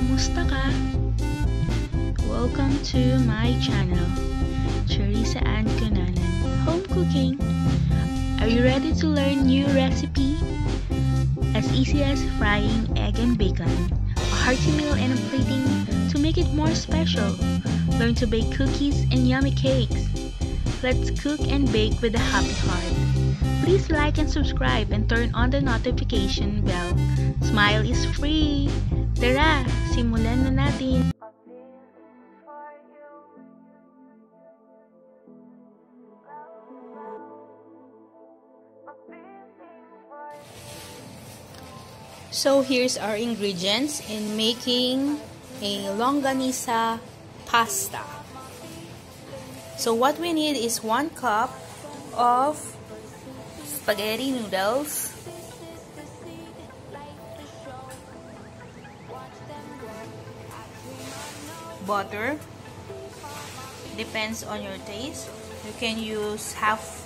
Kamusta ka? Welcome to my channel, Charissa and Kananan Home Cooking. Are you ready to learn new recipe? As easy as frying egg and bacon, a hearty meal and a plating to make it more special. Learn to bake cookies and yummy cakes. Let's cook and bake with a happy heart. Please like and subscribe and turn on the notification bell. Smile is free! Tara, simulan na natin! So here's our ingredients in making a longanisa pasta. So what we need is 1 cup of spaghetti noodles, butter, depends on your taste. You can use half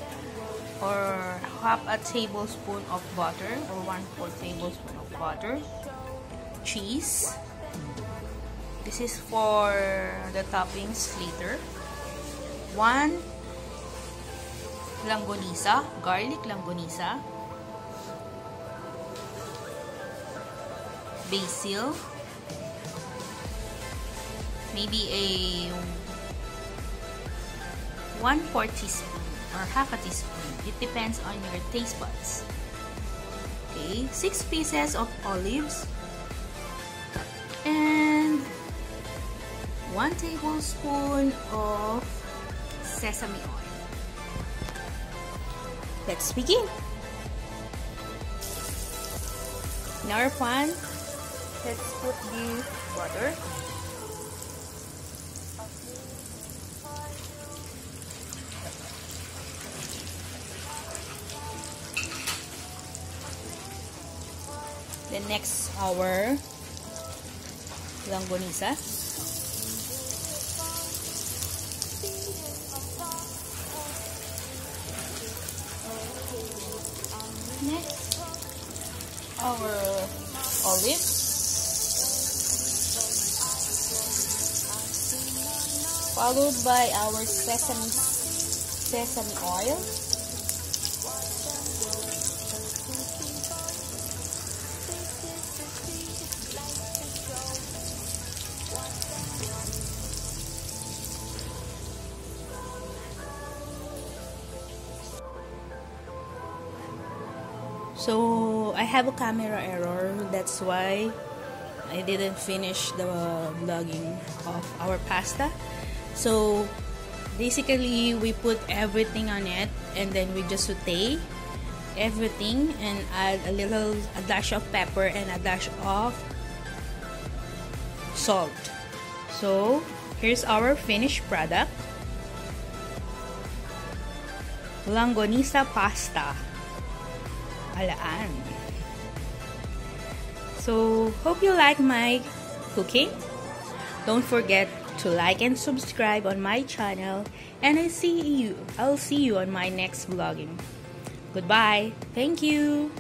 a tablespoon of butter or 1/4 tablespoon of butter. Cheese, this is for the toppings later. 1 longanisa, garlic longanisa, basil, maybe a 1/4 teaspoon or half a teaspoon. It depends on your taste buds. Okay, 6 pieces of olives and 1 tablespoon of sesame oil. Let's begin. In our pan, let's put the butter. Then next, our longanisa. Next, our olives. Followed by our sesame oil. So I have a camera error, that's why I didn't finish the vlogging of our pasta. So basically we put everything on it and then we just saute everything and add a dash of pepper and a dash of salt. So here's our finished product, longanisa pasta. Alaan. So hope you like my cooking. Don't forget to like and subscribe on my channel, and I'll see you on my next vlogging. Goodbye. Thank you.